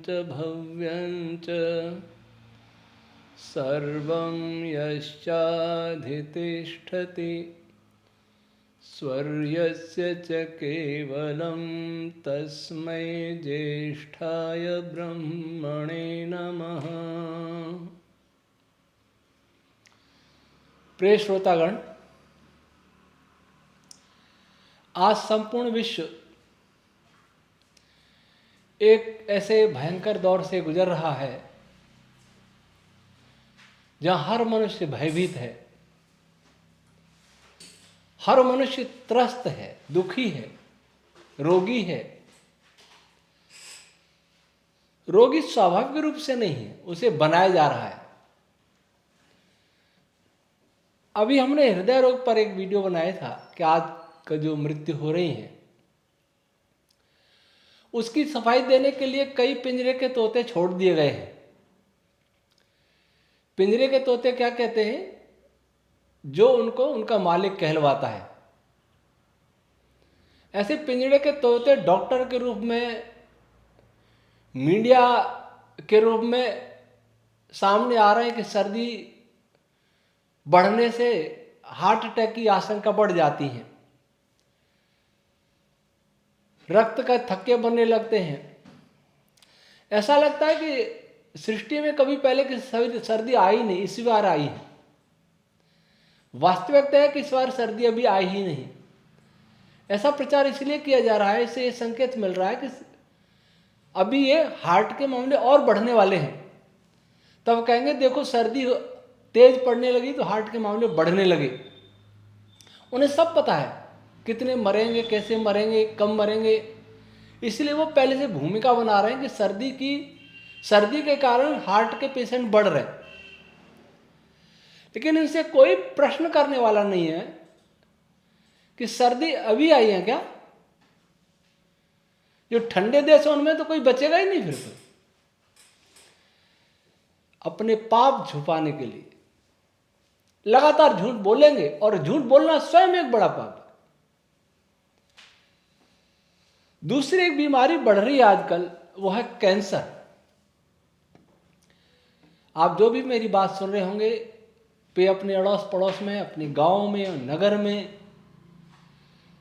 च भव्यं च सर्वं यश्चाधितिष्ठति स्वर्यस्य च केवलं तस्मै ज्येष्ठाय ब्रह्मणे नमः। प्रिय श्रोतागण, आज संपूर्ण विश्व एक ऐसे भयंकर दौर से गुजर रहा है जहां हर मनुष्य भयभीत है, हर मनुष्य त्रस्त है, दुखी है, रोगी है। रोगी स्वाभाविक रूप से नहीं है, उसे बनाया जा रहा है। अभी हमने हृदय रोग पर एक वीडियो बनाया था कि आज का जो मृत्यु हो रही है उसकी सफाई देने के लिए कई पिंजरे के तोते छोड़ दिए गए हैं। पिंजरे के तोते क्या कहते हैं? जो उनको उनका मालिक कहलवाता है। ऐसे पिंजरे के तोते डॉक्टर के रूप में, मीडिया के रूप में सामने आ रहे हैं कि सर्दी बढ़ने से हार्ट अटैक की आशंका बढ़ जाती है, रक्त का थक्के बनने लगते हैं। ऐसा लगता है कि सृष्टि में कभी पहले की सर्दी आई नहीं, इस बार आई है। वास्तविकता है कि इस बार सर्दी अभी आई ही नहीं। ऐसा प्रचार इसलिए किया जा रहा है, इससे ये संकेत मिल रहा है कि अभी ये हार्ट के मामले और बढ़ने वाले हैं। तब कहेंगे देखो सर्दी तेज पड़ने लगी तो हार्ट के मामले बढ़ने लगे। उन्हें सब पता है कितने मरेंगे, कैसे मरेंगे, कम मरेंगे। इसलिए वो पहले से भूमिका बना रहे हैं कि सर्दी के कारण हार्ट के पेशेंट बढ़ रहे हैं। लेकिन इनसे कोई प्रश्न करने वाला नहीं है कि सर्दी अभी आई है क्या? जो ठंडे देश हैं उनमें तो कोई बचेगा ही नहीं। फिर तो अपने पाप छुपाने के लिए लगातार झूठ बोलेंगे, और झूठ बोलना स्वयं एक बड़ा पाप है। दूसरी एक बीमारी बढ़ रही है आजकल, वो है कैंसर। आप जो भी मेरी बात सुन रहे होंगे पे अपने अड़ोस पड़ोस में, अपने गांव में, नगर में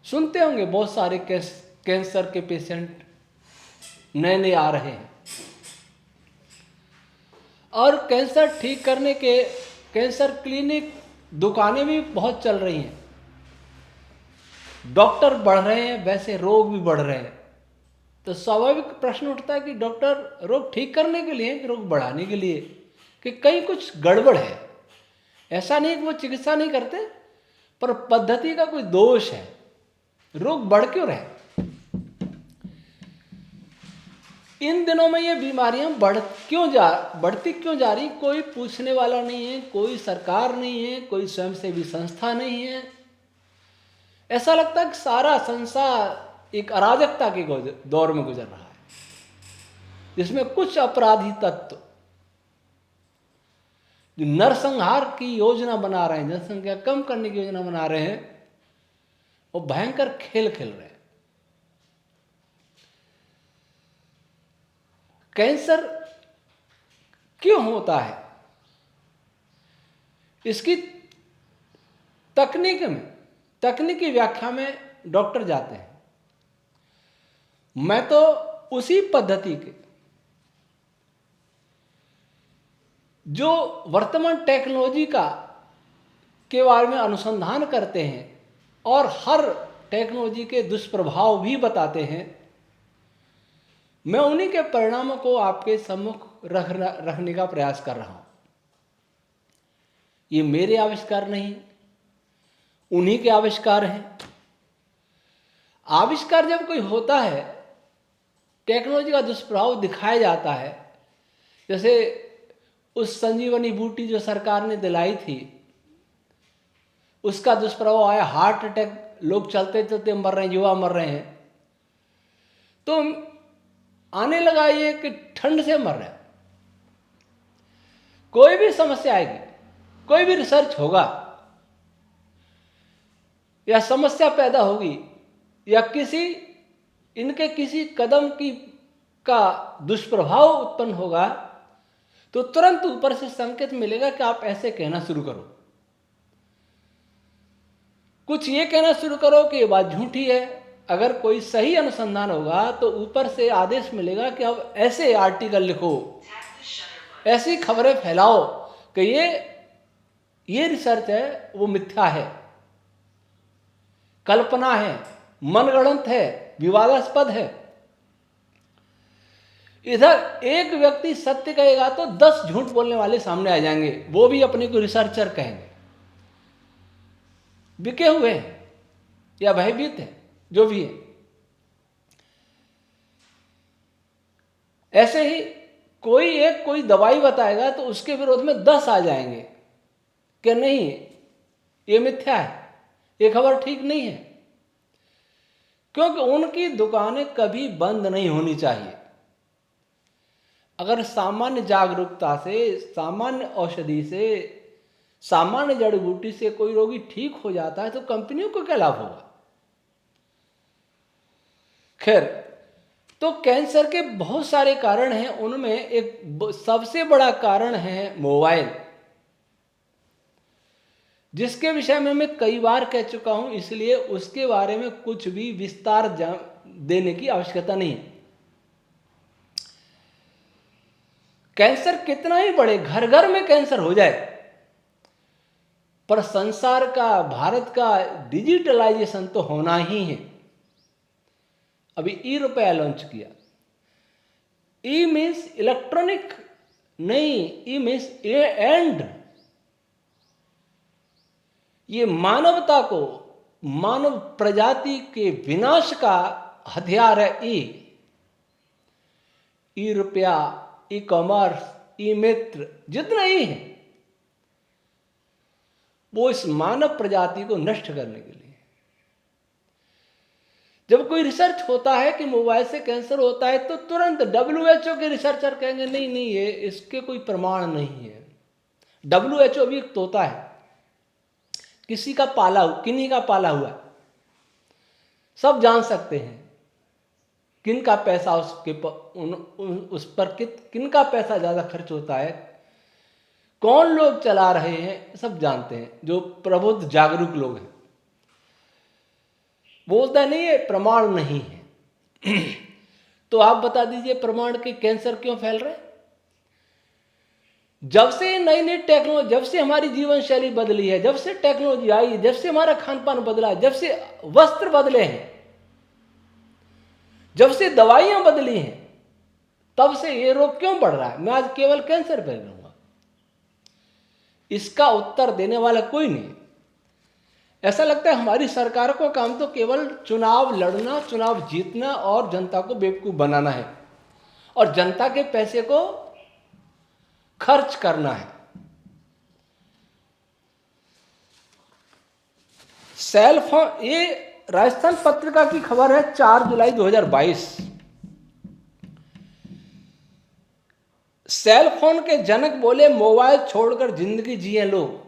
सुनते होंगे बहुत सारे कैंसर के पेशेंट नए नए आ रहे हैं। और कैंसर ठीक करने के कैंसर क्लिनिक, दुकानें भी बहुत चल रही हैं। डॉक्टर बढ़ रहे हैं, वैसे रोग भी बढ़ रहे हैं। तो स्वाभाविक प्रश्न उठता है कि डॉक्टर रोग ठीक करने के लिए, रोग बढ़ाने के लिए, कि कहीं कुछ गड़बड़ है। ऐसा नहीं कि वो चिकित्सा नहीं करते, पर पद्धति का कोई दोष है। रोग बढ़ क्यों रहे? इन दिनों में ये बीमारियां बढ़ती क्यों जा रही? कोई पूछने वाला नहीं है, कोई सरकार नहीं है, कोई स्वयंसेवी संस्था नहीं है। ऐसा लगता है कि सारा संसार एक अराजकता के दौर में गुजर रहा है, जिसमें कुछ अपराधी तत्व जो नरसंहार की योजना बना रहे हैं, जनसंख्या कम करने की योजना बना रहे हैं, वो भयंकर खेल खेल रहे हैं। कैंसर क्यों होता है? इसकी तकनीकी व्याख्या में डॉक्टर जाते हैं। मैं तो उसी पद्धति के जो वर्तमान टेक्नोलॉजी के बारे में अनुसंधान करते हैं और हर टेक्नोलॉजी के दुष्प्रभाव भी बताते हैं, मैं उन्हीं के परिणामों को आपके सम्मुख रखने का प्रयास कर रहा हूं। ये मेरे आविष्कार नहीं, उन्हीं के आविष्कार हैं। आविष्कार जब कोई होता है, टेक्नोलॉजी का दुष्प्रभाव दिखाया जाता है। जैसे उस संजीवनी बूटी जो सरकार ने दिलाई थी, उसका दुष्प्रभाव आया, हार्ट अटैक, लोग चलते चलते मर रहे हैं, युवा मर रहे हैं। तो आने लगा ये कि ठंड से मर रहे हैं। कोई भी समस्या आएगी, कोई भी रिसर्च होगा या समस्या पैदा होगी, या किसी कदम की का दुष्प्रभाव उत्पन्न होगा तो तुरंत ऊपर से संकेत मिलेगा कि आप ऐसे कहना शुरू करो, कुछ ये कहना शुरू करो कि ये बात झूठी है। अगर कोई सही अनुसंधान होगा तो ऊपर से आदेश मिलेगा कि अब ऐसे आर्टिकल लिखो, ऐसी खबरें फैलाओ कि ये रिसर्च है वो मिथ्या है, कल्पना है, मनगढ़ंत है, विवादास्पद है। इधर एक व्यक्ति सत्य कहेगा तो 10 झूठ बोलने वाले सामने आ जाएंगे, वो भी अपने को रिसर्चर कहेंगे, बिके हुए हैं या भयभीत है, जो भी है। ऐसे ही कोई दवाई बताएगा तो उसके विरोध में 10 आ जाएंगे कि नहीं ये मिथ्या है, ये खबर ठीक नहीं है, क्योंकि उनकी दुकानें कभी बंद नहीं होनी चाहिए। अगर सामान्य जागरूकता से, सामान्य औषधि से, सामान्य जड़ी बूटी से कोई रोगी ठीक हो जाता है तो कंपनियों को क्या लाभ होगा। खैर, तो कैंसर के बहुत सारे कारण हैं, उनमें एक सबसे बड़ा कारण है मोबाइल, जिसके विषय में मैं कई बार कह चुका हूं, इसलिए उसके बारे में कुछ भी विस्तार देने की आवश्यकता नहीं। कैंसर कितना ही बड़े, घर घर में कैंसर हो जाए, पर संसार का, भारत का डिजिटलाइजेशन तो होना ही है। अभी ₹E लॉन्च किया। ई मीन्स इलेक्ट्रॉनिक नहीं, ई मीन्स एंड। ये मानवता को, मानव प्रजाति के विनाश का हथियार है। ई रुपया, ई कॉमर्स, ई मित्र, जितना ही है वो इस मानव प्रजाति को नष्ट करने के लिए। जब कोई रिसर्च होता है कि मोबाइल से कैंसर होता है तो तुरंत WHO के रिसर्चर कहेंगे नहीं नहीं, ये इसके कोई प्रमाण नहीं है। WHO भी एक तोता है, किसी का पाला, किन्हीं का पाला हुआ, सब जान सकते हैं किन का पैसा उस पर किन का पैसा ज्यादा खर्च होता है, कौन लोग चला रहे हैं, सब जानते हैं। जो प्रबुद्ध जागरूक लोग हैं, बोलता नहीं है प्रमाण नहीं है। तो आप बता दीजिए प्रमाण के कैंसर क्यों फैल रहे हैं? जब से नई नई टेक्नोलॉजी, जब से हमारी जीवन शैली बदली है, जब से टेक्नोलॉजी आई, जब से हमारा खान पान बदला, जब से वस्त्र बदले हैं, जब से दवाइयां बदली हैं, तब से ये रोग क्यों बढ़ रहा है? मैं आज केवल कैंसर पर रहूंगा, इसका उत्तर देने वाला कोई नहीं। ऐसा लगता है हमारी सरकार को काम तो केवल चुनाव लड़ना, चुनाव जीतना और जनता को बेवकूफ बनाना है और जनता के पैसे को खर्च करना है। सेल फोन, ये राजस्थान पत्रिका की खबर है 4 जुलाई 2022। सेल फोन के जनक बोले मोबाइल छोड़कर जिंदगी जिए लोग।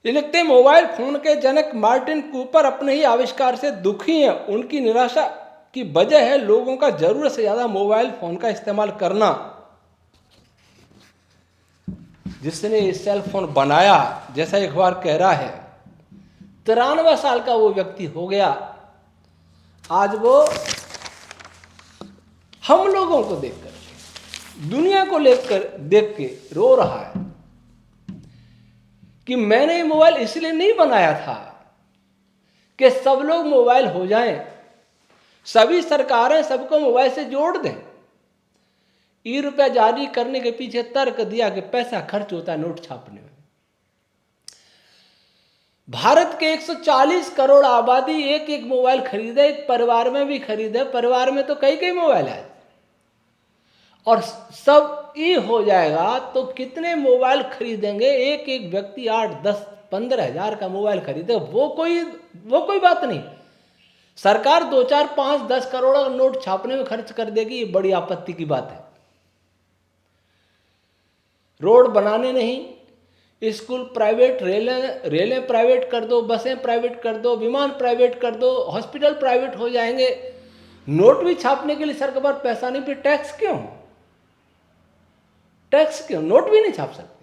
ये लिखते हैं मोबाइल फोन के जनक मार्टिन कूपर अपने ही आविष्कार से दुखी हैं। उनकी निराशा की वजह है लोगों का जरूरत से ज्यादा मोबाइल फोन का इस्तेमाल करना। जिसने ये सेल फोन बनाया, जैसा एक बार कह रहा है, 93 साल का वो व्यक्ति हो गया। आज वो हम लोगों को देखकर, दुनिया को लेकर देख के रो रहा है कि मैंने ये मोबाइल इसलिए नहीं बनाया था कि सब लोग मोबाइल हो जाएं, सभी सरकारें सबको मोबाइल से जोड़ दें। ₹E जारी करने के पीछे तर्क दिया कि पैसा खर्च होता है नोट छापने में। भारत के 140 करोड़ आबादी एक एक मोबाइल खरीदे, एक परिवार में भी खरीदे, परिवार में तो कई कई मोबाइल है, और सब ई हो जाएगा तो कितने मोबाइल खरीदेंगे? एक एक व्यक्ति 8, 10, 15 हजार का मोबाइल खरीदे, वो कोई बात नहीं। सरकार 2, 4, 5, 10 करोड़ का नोट छापने में खर्च कर देगी, ये बड़ी आपत्ति की बात है। रोड बनाने नहीं, स्कूल प्राइवेट, रेलें प्राइवेट कर दो, बसें प्राइवेट कर दो, विमान प्राइवेट कर दो, हॉस्पिटल प्राइवेट हो जाएंगे, नोट भी छापने के लिए सरकार के पास पैसा नहीं, फिर टैक्स क्यों? टैक्स क्यों? नोट भी नहीं छाप सकते।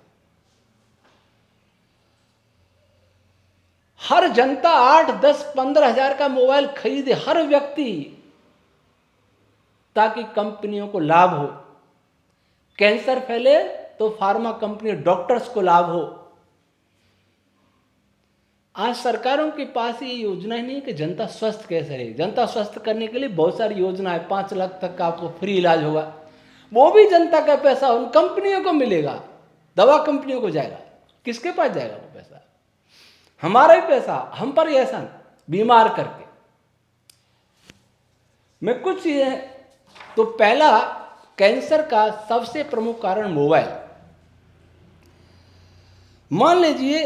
हर जनता 8, 10, 15 हजार का मोबाइल खरीदे, हर व्यक्ति, ताकि कंपनियों को लाभ हो। कैंसर फैले तो फार्मा कंपनी, डॉक्टर्स को लाभ हो। आज सरकारों के पास ये योजना ही नहीं है कि जनता स्वस्थ कैसे रहे। जनता स्वस्थ करने के लिए बहुत सारी योजनाएं, 5 लाख तक का आपको फ्री इलाज होगा, वो भी जनता का पैसा उन कंपनियों को मिलेगा, दवा कंपनियों को जाएगा। किसके पास जाएगा वो पैसा? हमारा ही पैसा, हम पर एहसान, बीमार करके। मैं कुछ चीजें, तो पहला, कैंसर का सबसे प्रमुख कारण मोबाइल। मान लीजिए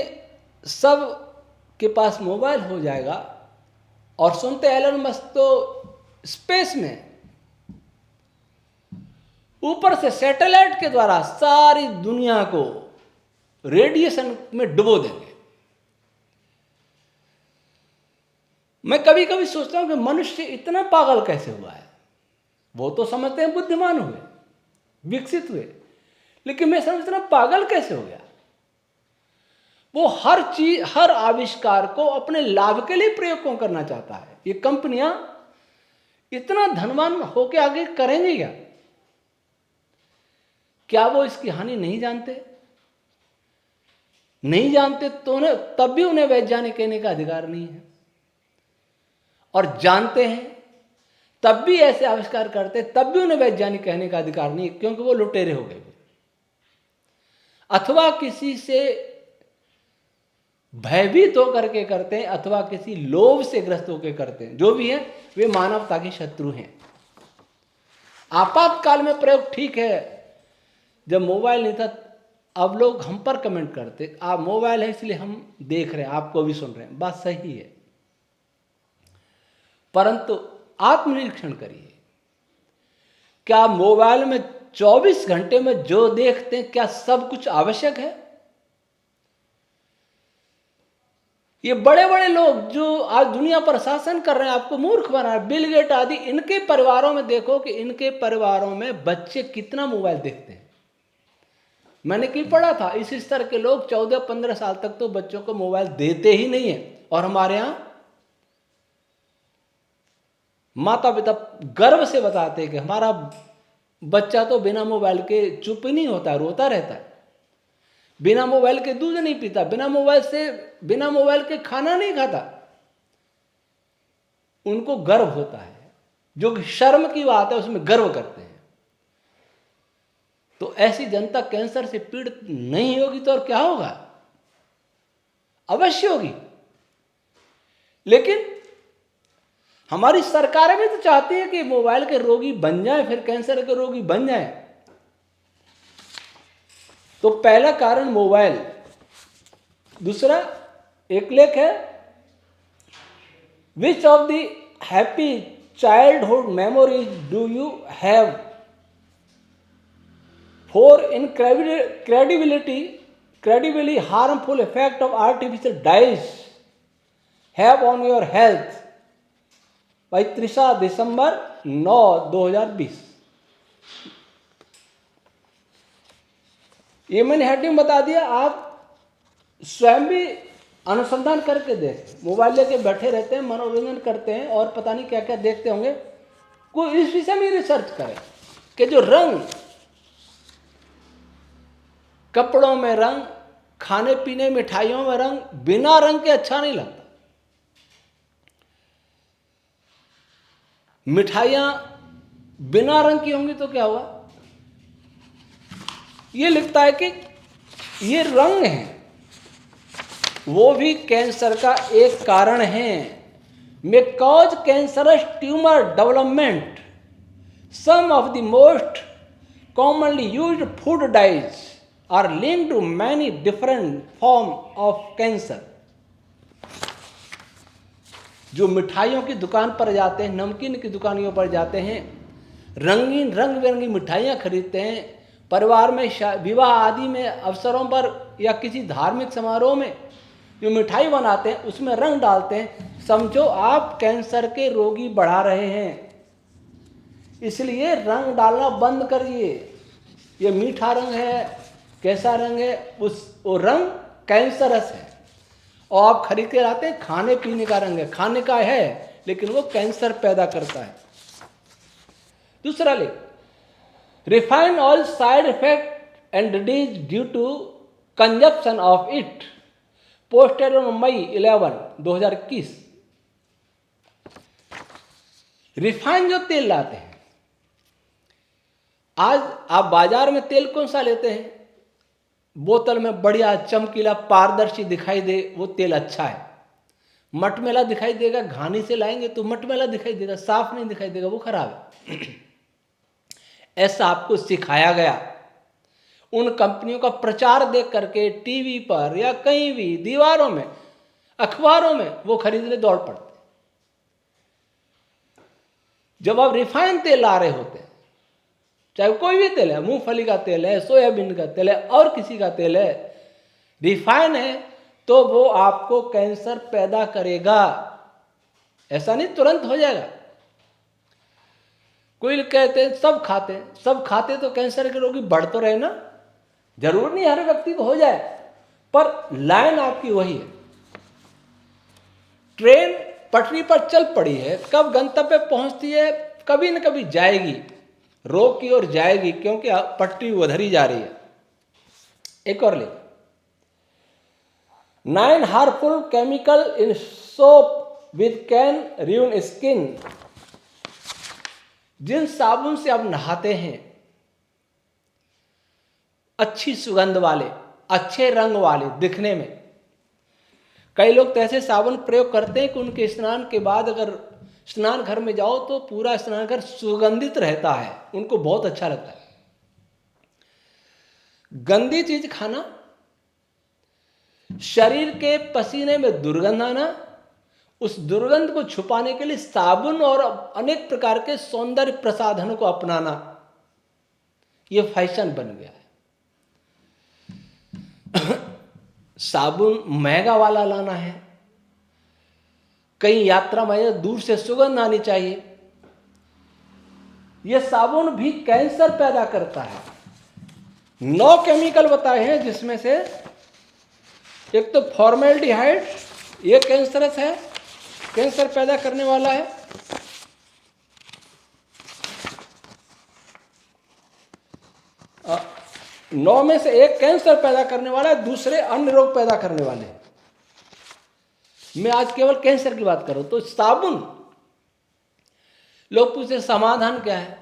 सब के पास मोबाइल हो जाएगा, और सुनते एलन मस्क तो स्पेस में ऊपर से सैटेलाइट के द्वारा सारी दुनिया को रेडिएशन में डुबो देंगे। मैं कभी कभी सोचता हूं कि मनुष्य इतना पागल कैसे हुआ है। वो तो समझते हैं बुद्धिमान हुए, विकसित हुए, लेकिन मैं समझता हूं पागल कैसे हो गया। वो हर चीज, हर आविष्कार को अपने लाभ के लिए प्रयोग क्यों करना चाहता है? ये कंपनियां इतना धनवान होके आगे करेंगे क्या? क्या वो इसकी हानि नहीं जानते? नहीं जानते तो उन्हें, तब भी उन्हें वैज्ञानिक कहने का अधिकार नहीं है। और जानते हैं तब भी ऐसे आविष्कार करते, तब भी उन्हें वैज्ञानिक कहने का अधिकार नहीं, क्योंकि वो लुटेरे हो गए, अथवा किसी से भयभीत होकर के करते हैं, अथवा किसी लोभ से ग्रस्त होकर करते हैं। जो भी है वे मानवता के शत्रु हैं। आपातकाल में प्रयोग ठीक है, जब मोबाइल नहीं था। अब लोग हम पर कमेंट करते, आप मोबाइल है इसलिए हम देख रहे हैं, आपको भी सुन रहे हैं, बात सही है। परंतु आत्मनिरीक्षण करिए, क्या मोबाइल में 24 घंटे में जो देखते हैं, क्या सब कुछ आवश्यक है? ये बड़े बड़े लोग जो आज दुनिया पर शासन कर रहे हैं, आपको मूर्ख बना रहे हैं, बिल गेट आदि, इनके परिवारों में देखो कि इनके परिवारों में बच्चे कितना मोबाइल देखते हैं। मैंने कहीं पढ़ा था, इस स्तर के लोग 14-15 साल तक तो बच्चों को मोबाइल देते ही नहीं है। और हमारे यहां माता पिता गर्व से बताते हैं कि हमारा बच्चा तो बिना मोबाइल के चुप ही नहीं होता, रोता रहता है, बिना मोबाइल के दूध नहीं पीता, बिना मोबाइल के खाना नहीं खाता। उनको गर्व होता है, जो शर्म की बात है उसमें गर्व करते हैं। तो ऐसी जनता कैंसर से पीड़ित नहीं होगी तो और क्या होगा? अवश्य होगी। लेकिन हमारी सरकारें भी तो चाहती है कि मोबाइल के रोगी बन जाएं, फिर कैंसर के रोगी बन जाएं। तो पहला कारण मोबाइल। दूसरा, एक लेख है, which of the happy childhood memories do you have for incredibly harmful effect of artificial dyes have on your health, by Trisha, December 9, 2020। ये मैंने हेडिंग बता दिया, आप स्वयं भी अनुसंधान करके देखें। मोबाइल लेके बैठे रहते हैं, मनोरंजन करते हैं और पता नहीं क्या क्या देखते होंगे। कोई इस विषय में रिसर्च करें कि जो रंग, कपड़ों में रंग, खाने पीने मिठाइयों में रंग, बिना रंग के अच्छा नहीं लगता। मिठाइयां बिना रंग की होंगी तो क्या हुआ? ये लिखता है कि ये रंग है, वो भी कैंसर का एक कारण है। May cause cancerous tumour development. Some of the most commonly used food dyes are linked to many different form of cancer. जो मिठाइयों की दुकान पर जाते हैं, नमकीन की दुकानों पर जाते हैं, रंगीन रंग बिरंगी मिठाइयाँ खरीदते हैं, परिवार में विवाह आदि में अवसरों पर या किसी धार्मिक समारोह में जो मिठाई बनाते हैं उसमें रंग डालते हैं, समझो आप कैंसर के रोगी बढ़ा रहे हैं। इसलिए रंग डालना बंद करिए। ये मीठा रंग है, कैसा रंग है, वो रंग कैंसरस है। और आप खरीद के लाते हैं, खाने पीने का रंग है, खाने का है, लेकिन वो कैंसर पैदा करता है। दूसरा लेख, refined oil side effect and disease due to consumption of it, posted on May 11, 2021। Refined जो तेल लाते हैं, आज आप बाजार में तेल कौन सा लेते हैं, बोतल में बढ़िया चमकीला पारदर्शी दिखाई दे वो तेल अच्छा है। मटमैला दिखाई देगा, घानी से लाएंगे तो मटमैला दिखाई देगा, साफ नहीं दिखाई देगा, वो खराब है। ऐसा आपको सिखाया गया। उन कंपनियों का प्रचार देख करके टीवी पर या कहीं भी दीवारों में, अखबारों में वो खरीदने दौड़ पड़ते। जब आप रिफाइंड तेल ला रहे होते हैं, चाहे कोई भी तेल है, मूंगफली का तेल है, सोयाबीन का तेल है, और किसी का तेल है, रिफाइन है, तो वो आपको कैंसर पैदा करेगा। ऐसा नहीं तुरंत हो जाएगा। कोई कहते हैं सब खाते तो कैंसर के रोगी बढ़ तो रहे ना। जरूर नहीं हर व्यक्ति को हो जाए, पर लाइन आपकी वही है। ट्रेन पटरी पर चल पड़ी है, कब गंतव्य पहुंचती है, कभी न कभी जाएगी, रोग की ओर जाएगी, क्योंकि पटरी उधर ही जा रही है। एक और ले, 9 harmful chemical in soap with can ruin skin. जिन साबुन से आप नहाते हैं, अच्छी सुगंध वाले, अच्छे रंग वाले दिखने में, कई लोग तो ऐसे साबुन प्रयोग करते हैं कि उनके स्नान के बाद अगर स्नान घर में जाओ तो पूरा स्नान घर सुगंधित रहता है, उनको बहुत अच्छा लगता है। गंदी चीज खाना, शरीर के पसीने में दुर्गंध आना, उस दुर्गंध को छुपाने के लिए साबुन और अनेक प्रकार के सौंदर्य प्रसाधनों को अपनाना, यह फैशन बन गया है। साबुन महंगा वाला लाना है, कहीं यात्रा में दूर से सुगंध आनी चाहिए। यह साबुन भी कैंसर पैदा करता है। 9 केमिकल बताए हैं, जिसमें से एक तो फॉर्मेल्डिहाइड, यह कैंसरस है, कैंसर पैदा करने वाला है। आ, 9 में से एक कैंसर पैदा करने वाला है, दूसरे अन्य रोग पैदा करने वाले हैं। मैं आज केवल कैंसर की बात करूं तो साबुन, लोग पूछते समाधान क्या है।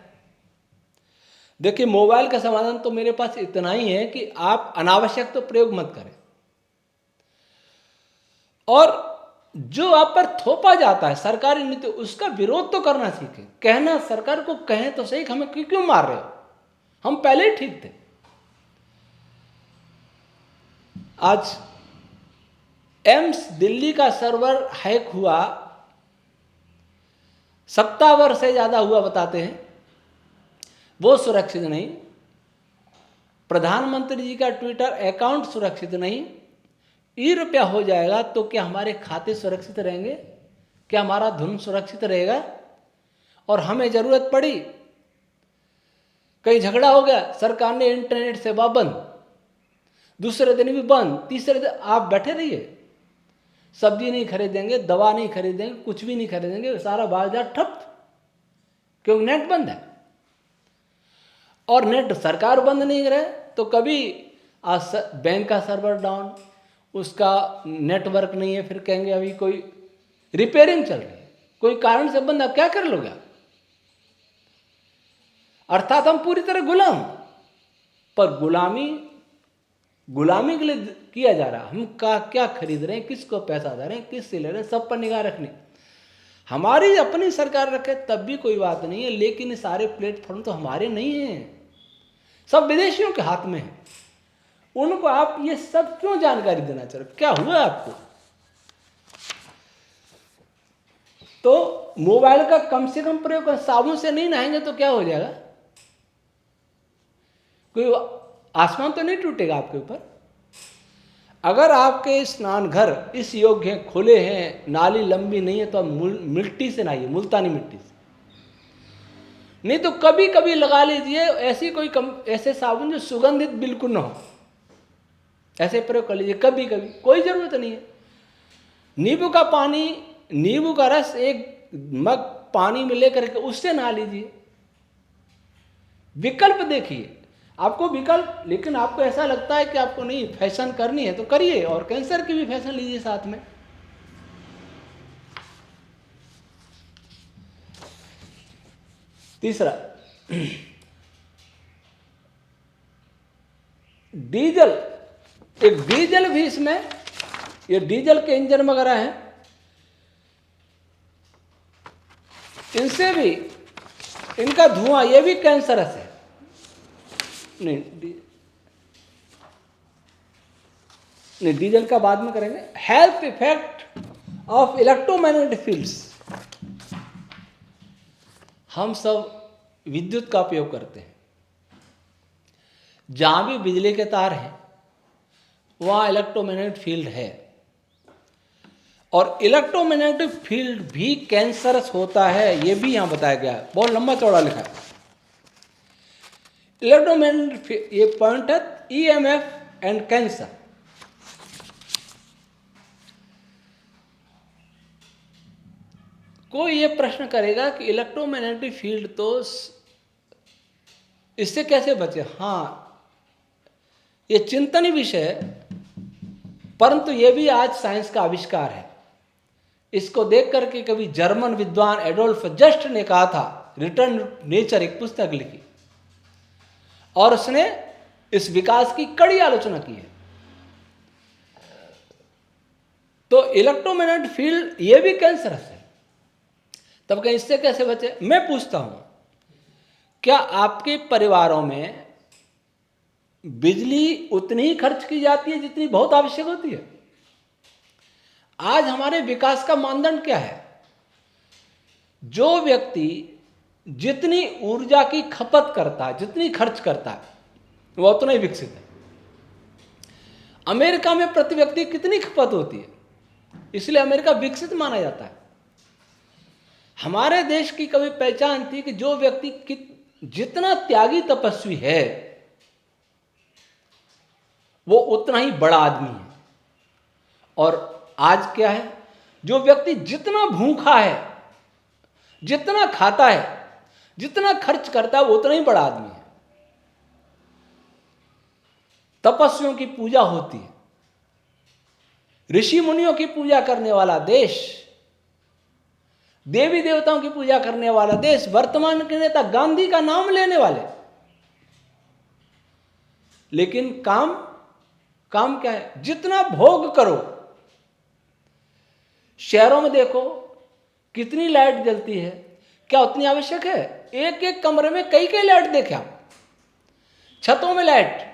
देखिए, मोबाइल का समाधान तो मेरे पास इतना ही है कि आप अनावश्यक तो प्रयोग मत करें, और जो आप पर थोपा जाता है सरकारी नीति, उसका विरोध तो करना सीखें। कहना, सरकार को कहें तो सही, हमें क्यों मार रहे हो, हम पहले ही ठीक थे। आज एम्स दिल्ली का सर्वर हैक हुआ, सप्ताह से ज्यादा हुआ बताते हैं, वो सुरक्षित नहीं। प्रधानमंत्री जी का ट्विटर अकाउंट सुरक्षित नहीं। ₹1 हो जाएगा तो क्या हमारे खाते सुरक्षित रहेंगे? क्या हमारा धन सुरक्षित रहेगा? और हमें जरूरत पड़ी, कहीं झगड़ा हो गया, सरकार ने इंटरनेट सेवा बंद, दूसरे दिन भी बंद, तीसरे दिन आप बैठे रहिए, सब्जी नहीं खरीदेंगे, दवा नहीं खरीदेंगे, कुछ भी नहीं खरीदेंगे, सारा बाजार ठप, क्योंकि नेट बंद है। और नेट सरकार बंद नहीं करे तो कभी बैंक का सर्वर डाउन, उसका नेटवर्क नहीं है, फिर कहेंगे अभी कोई रिपेयरिंग चल रही है, कोई कारण से बंद, अब क्या कर लोगे आप? अर्थात हम पूरी तरह गुलाम, पर गुलामी के लिए किया जा रहा। हम क्या खरीद रहे हैं, किसको पैसा दे रहे हैं, किससे ले रहे हैं, सब पर निगाह रखनी। हमारी अपनी सरकार रखे तब भी कोई बात नहीं है, लेकिन सारे प्लेटफॉर्म तो हमारे नहीं हैं, सब विदेशियों के हाथ में है। उनको आप ये सब क्यों जानकारी देना चाह रहे हो? क्या हुआ आपको? तो मोबाइल का कम से कम प्रयोग कर, साबुन से नहीं नहाएंगे तो क्या हो जाएगा? कोई आसमान तो नहीं टूटेगा आपके ऊपर। अगर आपके स्नान घर इस योग्य खुले हैं, नाली लंबी नहीं है, तो आप मिट्टी से नहाइए, मुल्तानी मिट्टी से। नहीं तो कभी कभी लगा लीजिए ऐसी कोई ऐसे साबुन जो सुगंधित बिल्कुल ना हो, ऐसे प्रयोग कर लीजिए कभी कभी, कोई जरूरत नहीं है। नींबू का पानी, नींबू का रस एक मग पानी में लेकर के उससे नहा लीजिए। विकल्प देखिए, आपको विकल्प, लेकिन आपको ऐसा लगता है कि आपको नहीं फैशन करनी है तो करिए, और कैंसर की भी फैशन लीजिए साथ में। तीसरा, डीजल। एक डीजल भी इसमें, ये डीजल के इंजन वगैरह हैं, इनसे भी, इनका धुआं ये भी कैंसरस है। नहीं, डीजल का बाद में करेंगे। Health effect of electromagnetic fields. हम सब विद्युत का उपयोग करते हैं, जहां भी बिजली के तार हैं वहां इलेक्ट्रोमैग्नेटिक फील्ड है, और इलेक्ट्रोमैग्नेटिक फील्ड भी कैंसरस होता है, यह भी यहां बताया गया है, बहुत लंबा चौड़ा लिखा है। इलेक्ट्रोमैग्नेटिक, ये पॉइंट है ईएमएफ एंड कैंसर। कोई ये प्रश्न करेगा कि इलेक्ट्रोमैग्नेटिक फील्ड तो इससे कैसे बचे। हाँ, ये चिंतनीय विषय है, परंतु ये भी आज साइंस का आविष्कार है। इसको देख करके कभी जर्मन विद्वान एडोल्फ जस्ट ने कहा था, रिटर्न टू नेचर एक पुस्तक लिखी, और उसने इस विकास की कड़ी आलोचना की है। तो इलेक्ट्रोमैग्नेटिक फील्ड ये भी कैंसरस है, तब कहीं इससे कैसे बचे। मैं पूछता हूं, क्या आपके परिवारों में बिजली उतनी ही खर्च की जाती है जितनी बहुत आवश्यक होती है। आज हमारे विकास का मानदंड क्या है? जो व्यक्ति जितनी ऊर्जा की खपत करता है, जितनी खर्च करता है, वह उतना ही विकसित है। अमेरिका में प्रति व्यक्ति कितनी खपत होती है, इसलिए अमेरिका विकसित माना जाता है। हमारे देश की कभी पहचान थी कि जो व्यक्ति जितना त्यागी तपस्वी है वो उतना ही बड़ा आदमी है। और आज क्या है, जो व्यक्ति जितना भूखा है, जितना खाता है, जितना खर्च करता है, वो उतना ही बड़ा आदमी है। तपस्वियों की पूजा होती है, ऋषि मुनियों की पूजा करने वाला देश, देवी देवताओं की पूजा करने वाला देश, वर्तमान के नेता गांधी का नाम लेने वाले। लेकिन काम क्या है? जितना भोग करो। शहरों में देखो कितनी लाइट जलती है, क्या उतनी आवश्यक है? एक एक कमरे में कई कई लाइट देखे आप, छतों में लाइट,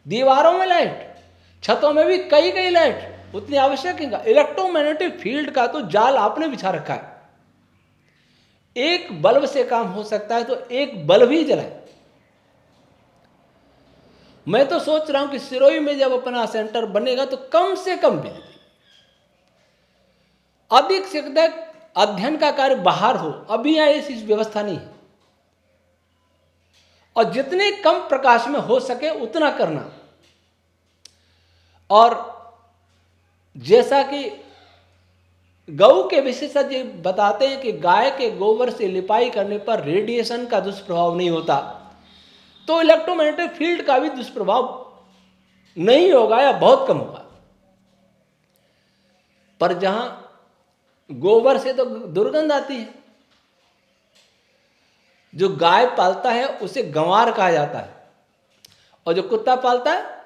दीवारों में लाइट, छतों में भी कई कई लाइट, उतनी आवश्यक है? इलेक्ट्रोमैग्नेटिक फील्ड का तो जाल आपने बिछा रखा है। एक बल्ब से काम हो सकता है तो एक बल्ब ही जलाए। मैं तो सोच रहा हूं कि सिरोही में जब अपना सेंटर बनेगा तो कम से कम बिजली, अधिक से अधिक अध्ययन का कार्य बाहर हो। अभी यहां ऐसी व्यवस्था नहीं है, और जितने कम प्रकाश में हो सके उतना करना। और जैसा कि गौ के विशेषज्ञ बताते हैं कि गाय के गोबर से लिपाई करने पर रेडिएशन का दुष्प्रभाव नहीं होता, तो इलेक्ट्रोमैग्नेटिक फील्ड का भी दुष्प्रभाव नहीं होगा या बहुत कम होगा। पर जहां गोबर से तो दुर्गंध आती है, जो गाय पालता है उसे गंवार कहा जाता है, और जो कुत्ता पालता है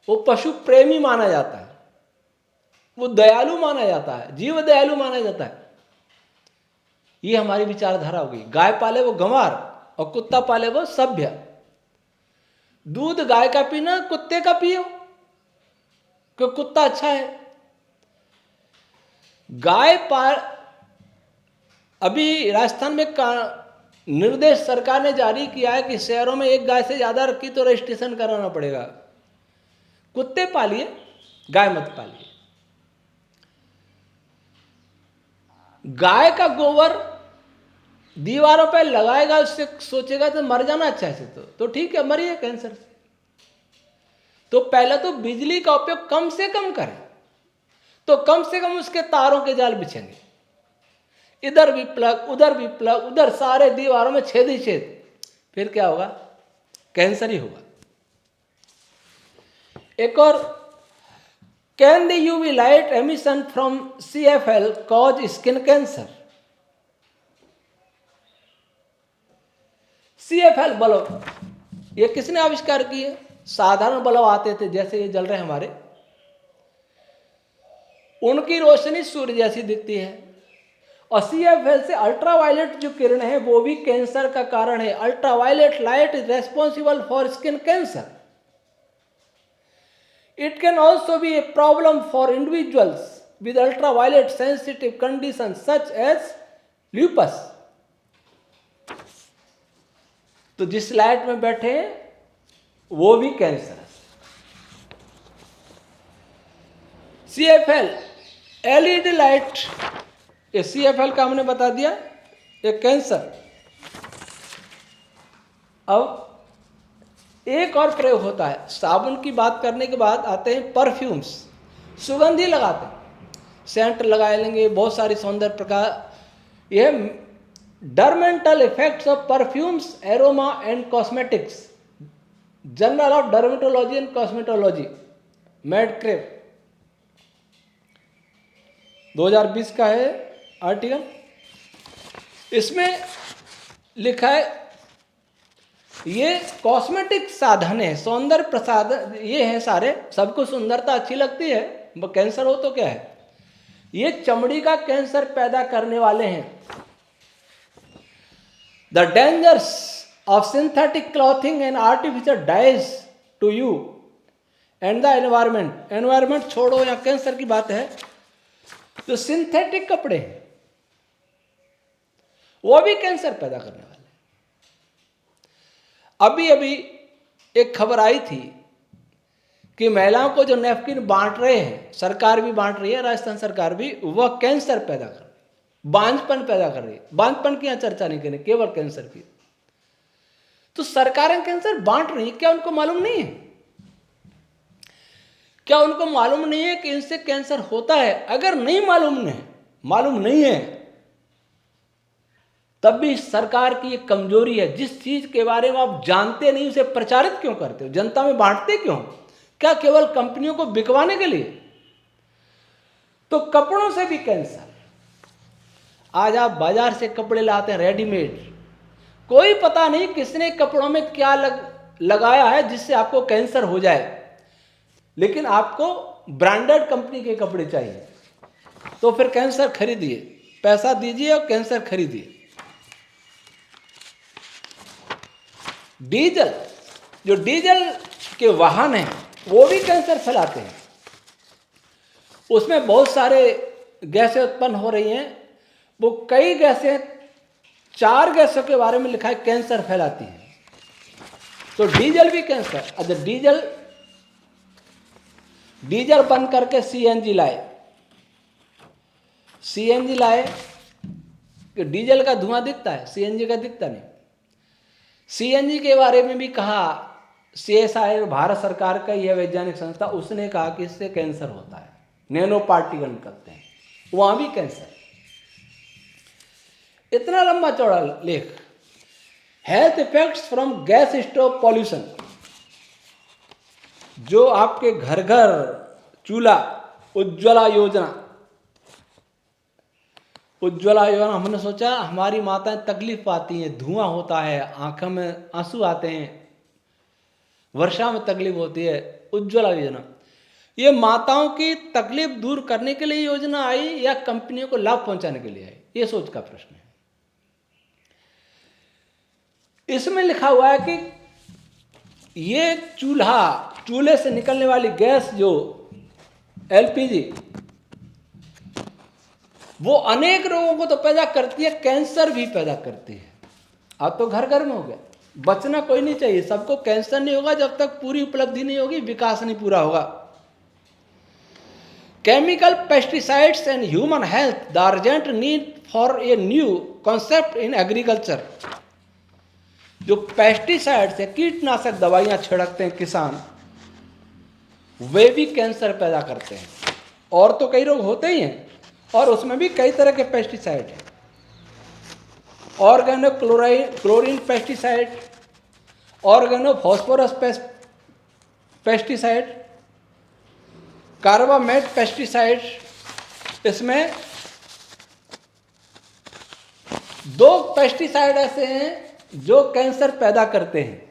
वो पशु प्रेमी माना जाता है, वो दयालु माना जाता है, जीव दयालु माना जाता है। ये हमारी विचारधारा होगी। गाय पाले वो गंवार और कुत्ता पाले वो सभ्य। दूध गाय का पीना कुत्ते का पियो, क्योंकि कुत्ता अच्छा है। गाय पाल, अभी राजस्थान में निर्देश सरकार ने जारी किया है कि शहरों में एक गाय से ज्यादा रखी तो रजिस्ट्रेशन कराना पड़ेगा। कुत्ते पालिए, गाय मत पालिए। गाय का गोबर दीवारों पे लगाएगा, उससे सोचेगा तो मर जाना अच्छा है, तो ठीक है, मरिए कैंसर से। तो पहले तो बिजली का उपयोग कम से कम करें, तो कम से कम उसके तारों के जाल बिछेंगे, इधर भी प्लग, उधर भी प्लग, उधर सारे दीवारों में छेद ही छेद, फिर क्या होगा? कैंसर ही होगा। एक और, can the UV light emission from CFL cause skin cancer? CFL bulb, ये किसने आविष्कार किए? साधारण बल्ब आते थे जैसे ये जल रहे हमारे, उनकी रोशनी सूर्य जैसी दिखती है, और CFL से अल्ट्रावायलेट जो किरण है वो भी कैंसर का कारण है। Ultraviolet light is responsible for skin cancer. It can also be a problem for individuals with ultraviolet sensitive condition such as lupus. तो जिस लाइट में बैठे हैं वो भी कैंसर है। CFL LED लाइट, ये CFL का हमने बता दिया, ये कैंसर। अब एक और प्रयोग होता है, साबुन की बात करने के बाद आते हैं परफ्यूम्स, सुगंधी लगाते हैं, सेंट लगा लेंगे, बहुत सारी सौंदर्य प्रकार। यह dermal effects of perfumes, aroma and cosmetics, journal of dermatology and cosmetology, MedCrave, 2020 का है आर्टिकल। इसमें लिखा है ये कॉस्मेटिक साधन है, सौंदर्य प्रसाधन ये हैं सारे, सबको सुंदरता अच्छी लगती है, कैंसर हो तो क्या है, ये चमड़ी का कैंसर पैदा करने वाले हैं। The dangers of synthetic clothing and artificial dyes to you and the environment. Environment छोड़ो, या कैंसर की बात है, जो सिंथेटिक कपड़े हैं वो भी कैंसर पैदा करने वाले। अभी अभी एक खबर आई थी कि महिलाओं को जो नैपकिन बांट रहे हैं, सरकार भी बांट रही है, राजस्थान सरकार भी, वह कैंसर पैदा कर रही है, बांझपन पैदा कर रही है। बांझपन की यहां चर्चा नहीं करें, केवल कैंसर की। तो सरकारें कैंसर बांट रही है, क्या उनको मालूम नहीं है? क्या उनको मालूम नहीं है कि इनसे कैंसर होता है? अगर नहीं मालूम नहीं है तब भी सरकार की एक कमजोरी है। जिस चीज के बारे में आप जानते नहीं उसे प्रचारित क्यों करते हो, जनता में बांटते क्यों? क्या केवल कंपनियों को बिकवाने के लिए? तो कपड़ों से भी कैंसर। आज आप बाजार से कपड़े लाते हैं रेडीमेड, कोई पता नहीं किसने कपड़ों में क्या लगाया है जिससे आपको कैंसर हो जाए, लेकिन आपको ब्रांडेड कंपनी के कपड़े चाहिए, तो फिर कैंसर खरीदिए, पैसा दीजिए और कैंसर खरीदिए। डीजल, जो डीजल के वाहन हैं वो भी कैंसर फैलाते हैं। उसमें बहुत सारे गैसें उत्पन्न हो रही हैं, वो कई गैसें, 4 गैसों के बारे में लिखा है कैंसर फैलाती हैं। तो डीजल भी कैंसर। अच्छा, डीजल बंद करके CNG लाए, डीजल का धुआं दिखता है, CNG का दिखता नहीं। CNG के बारे में भी कहा, CSIR भारत सरकार का यह वैज्ञानिक संस्था, उसने कहा कि इससे कैंसर होता है, नैनो पार्टिकल निकलते हैं, वहां भी कैंसर। इतना लंबा चौड़ा लेख। Health effects from gas stove pollution, जो आपके घर घर चूल्हा, उज्ज्वला योजना, हमने सोचा हमारी माताएं तकलीफ पाती हैं, धुआं होता है, आंखों में आंसू आते हैं, वर्षा में तकलीफ होती है। उज्ज्वला योजना, ये माताओं की तकलीफ दूर करने के लिए योजना आई या कंपनियों को लाभ पहुंचाने के लिए आई? ये सोच का प्रश्न है। इसमें लिखा हुआ है कि ये चूल्हे से निकलने वाली गैस जो LPG, वो अनेक रोगों को तो पैदा करती है, कैंसर भी पैदा करती है। अब तो घर घर में हो गया, बचना कोई नहीं चाहिए, सबको कैंसर नहीं होगा जब तक पूरी उपलब्धि नहीं होगी, विकास नहीं पूरा होगा। Chemical pesticides and human health, the urgent need for a new concept in agriculture, जो पेस्टिसाइड से कीटनाशक दवाइयां छिड़कते हैं किसान, वे भी कैंसर पैदा करते हैं। और तो कई रोग होते ही हैं, और उसमें भी कई तरह के पेस्टिसाइड हैं। Organo chlorine pesticide, organo phosphorus pesticide, carbamate pesticide, इसमें 2 पेस्टिसाइड ऐसे हैं जो कैंसर पैदा करते हैं।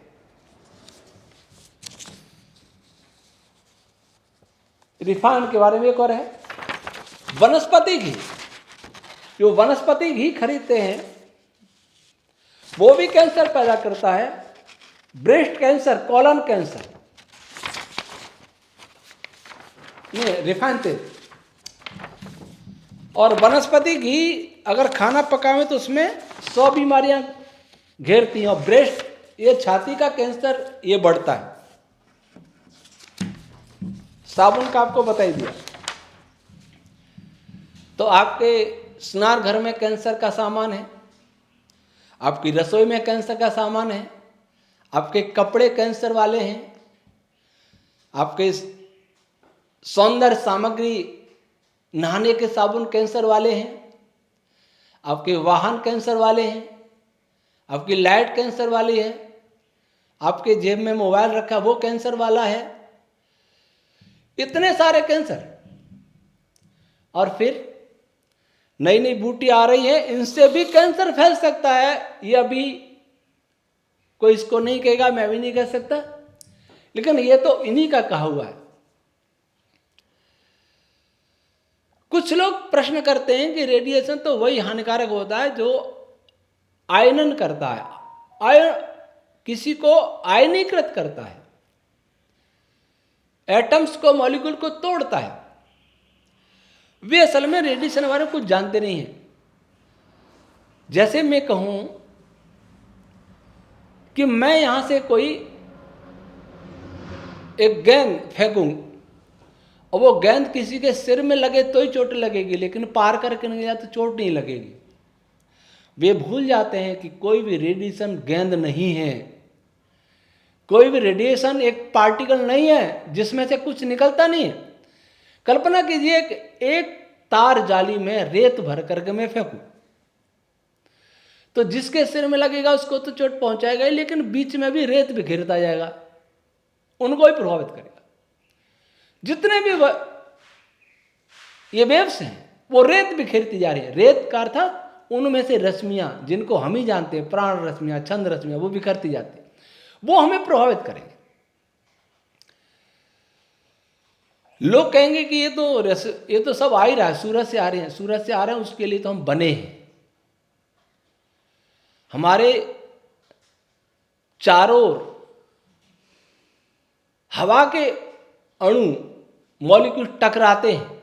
रिफाइंड के बारे में एक और है, वनस्पति घी। जो वनस्पति घी खरीदते हैं वो भी कैंसर पैदा करता है, ब्रेस्ट कैंसर, कोलन कैंसर। ये रिफाइंड तेल और वनस्पति घी अगर खाना पकावे तो उसमें 100 बीमारियां घेरती हैं, और ब्रेस्ट, ये छाती का कैंसर, ये बढ़ता है। साबुन का आपको बता ही दिया। तो आपके स्नान घर में कैंसर का सामान है, आपकी रसोई में कैंसर का सामान है, आपके कपड़े कैंसर वाले हैं, आपके सौंदर्य सामग्री, नहाने के साबुन कैंसर वाले हैं, आपके वाहन कैंसर वाले हैं, आपकी लाइट कैंसर वाली है, आपके जेब में मोबाइल रखा वो कैंसर वाला है। इतने सारे कैंसर। और फिर नई नई बूटी आ रही है, इनसे भी कैंसर फैल सकता है। ये अभी कोई इसको नहीं कहेगा, मैं भी नहीं कह सकता, लेकिन ये तो इन्हीं का कहा हुआ है। कुछ लोग प्रश्न करते हैं कि रेडिएशन तो वही हानिकारक होता है जो आयनन करता है, किसी को आयनीकृत करता है, एटम्स को, मॉलिक्यूल को तोड़ता है। वे असल में रेडिएशन के बारे में कुछ जानते नहीं हैं। जैसे मैं कहूं कि मैं यहां से कोई एक गेंद फेंकूं और वो गेंद किसी के सिर में लगे तो ही चोट लगेगी, लेकिन पार करके नहीं गया तो चोट नहीं लगेगी। वे भूल जाते हैं कि कोई भी रेडिएशन गेंद नहीं है, कोई भी रेडिएशन एक पार्टिकल नहीं है जिसमें से कुछ निकलता नहीं है। कल्पना कीजिए एक तार जाली में रेत भर करके मैं फेंकूं, तो जिसके सिर में लगेगा उसको तो चोट पहुंचाएगा ही, लेकिन बीच में भी रेत बिखेरता जाएगा, उनको ही प्रभावित करेगा। जितने भी ये वेव्स हैं वो रेत बिखेरती जा रही है। रेत का अर्थ उनमें से रश्मियां, जिनको हम ही जानते हैं, प्राण रश्मियां, छंद रश्मियां, वो बिखरती जाती है, वो हमें प्रभावित करेंगे। लोग कहेंगे कि ये तो सब आ ही रहा है, सूरज से आ रहे हैं, सूरज से आ रहे हैं, उसके लिए तो हम बने हैं। हमारे चारों ओर हवा के अणु, मॉलिक्यूल टकराते हैं,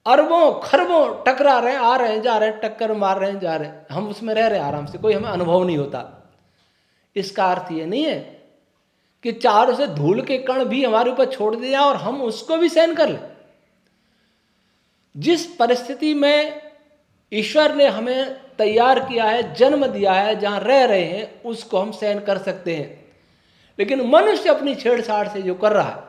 अरबों खरबों टकरा रहे हैं, आ रहे हैं, जा रहे हैं, टक्कर मार रहे हैं, जा रहे हैं, हम उसमें रह रहे हैं आराम से, कोई हमें अनुभव नहीं होता। इसका अर्थ ये नहीं है कि चारों से धूल के कण भी हमारे ऊपर छोड़ दिया और हम उसको भी सहन कर लें। जिस परिस्थिति में ईश्वर ने हमें तैयार किया है, जन्म दिया है, जहां रह रहे हैं, उसको हम सहन कर सकते हैं। लेकिन मनुष्य अपनी छेड़छाड़ से जो कर रहा है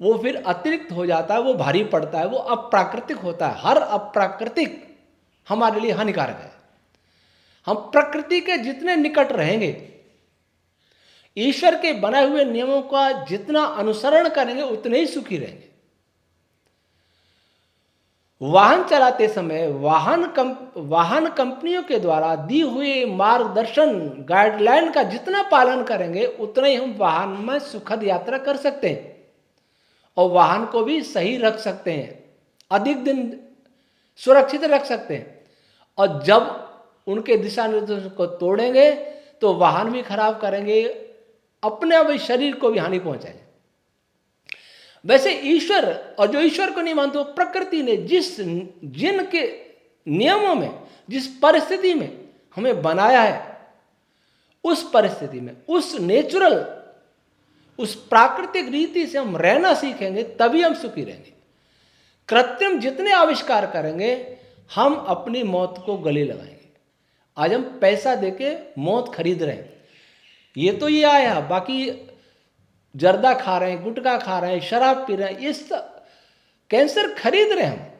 वो फिर अतिरिक्त हो जाता है, वो भारी पड़ता है, वो अप्राकृतिक होता है। हर अप्राकृतिक हमारे लिए हानिकारक है। हम प्रकृति के जितने निकट रहेंगे, ईश्वर के बनाए हुए नियमों का जितना अनुसरण करेंगे, उतने ही सुखी रहेंगे। वाहन चलाते समय वाहन कंपनियों के द्वारा दी हुई मार्गदर्शन गाइडलाइन का जितना पालन करेंगे, उतना ही हम वाहन में सुखद यात्रा कर सकते हैं और वाहन को भी सही रख सकते हैं, अधिक दिन सुरक्षित रख सकते हैं। और जब उनके दिशा निर्देशों को तोड़ेंगे तो वाहन भी खराब करेंगे, अपने आप शरीर को भी हानि पहुंचाएंगे। वैसे ईश्वर, और जो ईश्वर को नहीं मानते, वो प्रकृति ने जिनके नियमों में, जिस परिस्थिति में हमें बनाया है, उस परिस्थिति में, उस नेचुरल, उस प्राकृतिक रीति से हम रहना सीखेंगे, तभी हम सुखी रहेंगे। कृत्रिम जितने आविष्कार करेंगे हम अपनी मौत को गले लगाएंगे। आज हम पैसा देके मौत खरीद रहे हैं। ये तो ये आया, बाकी जर्दा खा रहे हैं, गुटखा खा रहे हैं, शराब पी रहे हैं, इस कैंसर खरीद रहे हैं हम।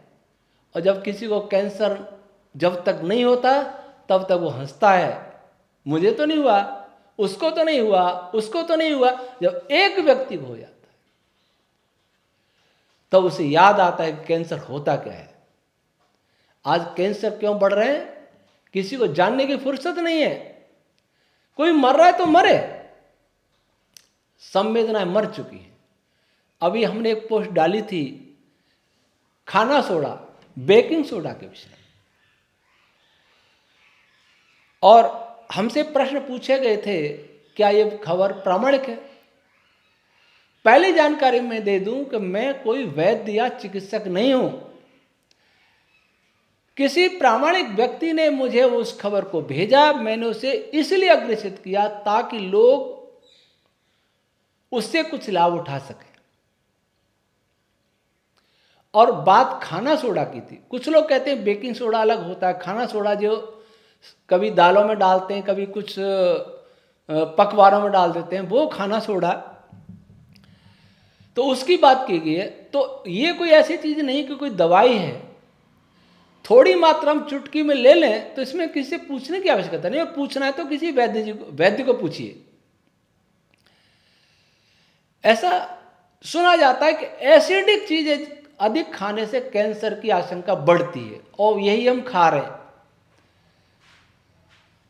और जब किसी को कैंसर जब तक नहीं होता तब तक वो हंसता है, मुझे तो नहीं हुआ, उसको तो नहीं हुआ, उसको तो नहीं हुआ। जब एक व्यक्ति को हो जाता है तब उसे याद आता है कि कैंसर होता क्या है। आज कैंसर क्यों बढ़ रहे हैं, किसी को जानने की फुर्सत नहीं है। कोई मर रहा है तो मरे, संवेदनाएं मर चुकी हैं। अभी हमने एक पोस्ट डाली थी खाना सोडा, बेकिंग सोडा के विषय में, और हमसे प्रश्न पूछे गए थे क्या ये खबर प्रामाणिक है। पहली जानकारी मैं दे दूं कि मैं कोई वैद्य या चिकित्सक नहीं हूं। किसी प्रामाणिक व्यक्ति ने मुझे उस खबर को भेजा, मैंने उसे इसलिए अग्रेसित किया ताकि लोग उससे कुछ लाभ उठा सकें। और बात खाना सोडा की थी। कुछ लोग कहते हैं बेकिंग सोडा अलग होता है, खाना सोडा जो कभी दालों में डालते हैं, कभी कुछ पकवानों में डाल देते हैं, वो खाना सोडा, तो उसकी बात की गई है। तो ये कोई ऐसी चीज नहीं कि कोई दवाई है, थोड़ी मात्रा हम चुटकी में ले लें तो इसमें किसी से पूछने की आवश्यकता नहीं है। पूछना है तो किसी वैद्य को पूछिए। ऐसा सुना जाता है कि एसिडिक चीजें अधिक खाने से कैंसर की आशंका बढ़ती है, और यही हम खा रहे हैं।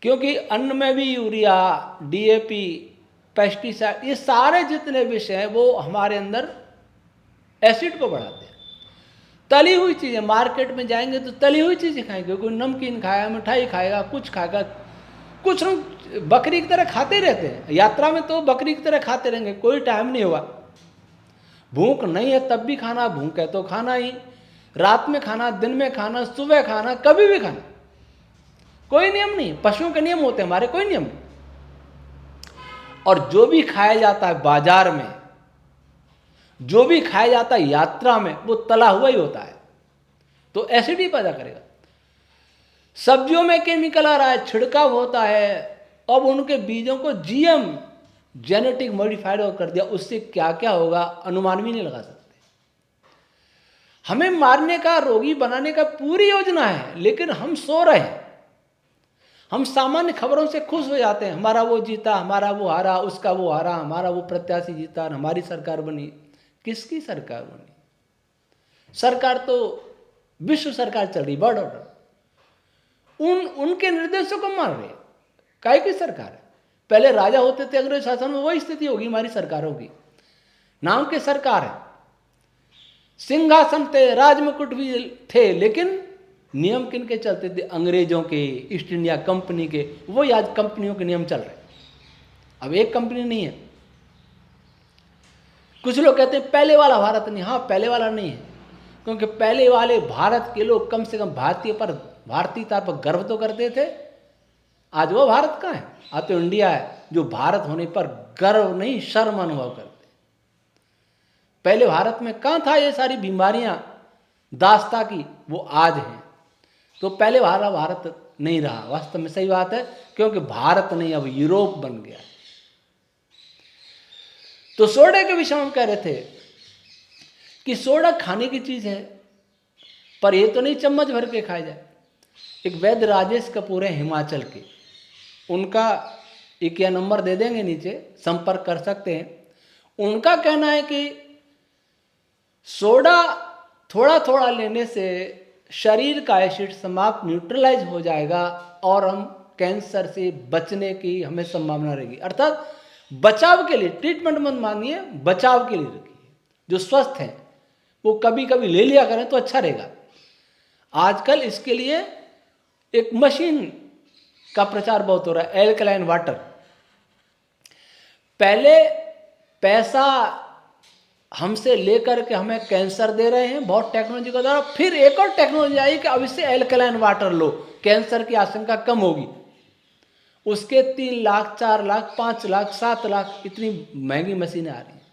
क्योंकि अन्न में भी यूरिया, डीएपी, पेस्टिसाइड, ये सारे जितने विषय हैं वो हमारे अंदर एसिड को बढ़ाते हैं। तली हुई चीजें, मार्केट में जाएंगे तो तली हुई चीजें खाएंगे, कोई नमकीन खाएगा, मिठाई खाएगा, कुछ खाएगा, कुछ लोग बकरी की तरह खाते रहते हैं। यात्रा में तो बकरी की तरह खाते रहेंगे, कोई टाइम नहीं हुआ। भूख नहीं है तब भी खाना, भूख है तो खाना ही, रात में खाना, दिन में खाना, सुबह खाना, कभी भी खाना, कोई नियम नहीं। पशुओं के नियम होते हैं, हमारे कोई नियम नहीं। और जो भी खाया जाता है बाजार में, जो भी खाया जाता है यात्रा में, वो तला हुआ ही होता है, तो एसिड पैदा करेगा। सब्जियों में केमिकल आ रहा है, छिड़काव होता है, अब उनके बीजों को जीएम, जेनेटिक मॉडिफाइड कर दिया, उससे क्या क्या होगा अनुमान भी नहीं लगा सकते। हमें मारने का, रोगी बनाने का पूरी योजना है, लेकिन हम सो रहे हैं। हम सामान्य खबरों से खुश हो जाते हैं, हमारा वो जीता, हमारा वो हारा, उसका वो हारा, हमारा वो प्रत्याशी जीता, हमारी सरकार बनी। किसकी सरकार बनी? सरकार तो विश्व सरकार चल रही, वर्ल्ड ऑर्डर, उनके निर्देशों को मान रहे। काय की सरकार है? पहले राजा होते थे, अंग्रेज शासन में वही स्थिति होगी, हमारी सरकार होगी, नाम के सरकार है। सिंहासन थे, राजमुकुट भी थे, लेकिन नियम किन के चलते थे? अंग्रेजों के, ईस्ट इंडिया कंपनी के। वही आज कंपनियों के नियम चल रहे हैं। अब एक कंपनी नहीं है। कुछ लोग कहते हैं पहले वाला भारत नहीं। हाँ, पहले वाला नहीं है, क्योंकि पहले वाले भारत के लोग कम से कम भारतीयता पर गर्व तो करते थे। आज वो भारत कहाँ है? आज तो इंडिया है जो भारत होने पर गर्व नहीं, शर्म अनुभव करते। पहले भारत में कहाँ था ये सारी बीमारियां दास्ता की? वो आज हैं। तो पहले वाला भारत नहीं रहा, वास्तव में सही बात है, क्योंकि भारत नहीं, अब यूरोप बन गया। तो सोडा के विषय में हम कह रहे थे कि सोडा खाने की चीज है, पर ये तो नहीं चम्मच भर के खाया जाए। एक वैद्य राजेश कपूर है हिमाचल के, उनका एक या नंबर दे देंगे नीचे, संपर्क कर सकते हैं। उनका कहना है कि सोडा थोड़ा थोड़ा लेने से शरीर का एसिड समाप्त, न्यूट्रलाइज हो जाएगा और हम कैंसर से बचने की हमें संभावना रहेगी। अर्थात बचाव के लिए, ट्रीटमेंट मत मानिए, बचाव के लिए रखिए। जो स्वस्थ हैं वो कभी कभी ले लिया करें तो अच्छा रहेगा। आजकल इसके लिए एक मशीन का प्रचार बहुत हो रहा है, एल्कलाइन वाटर। पहले पैसा हमसे लेकर के हमें कैंसर दे रहे हैं बहुत टेक्नोलॉजी के द्वारा, फिर एक और टेक्नोलॉजी आई कि अब इससे एल्कलाइन वाटर लो, कैंसर की आशंका कम होगी। उसके 3 लाख, 4 लाख, 5 लाख, 7 लाख, इतनी महंगी मशीनें आ रही हैं।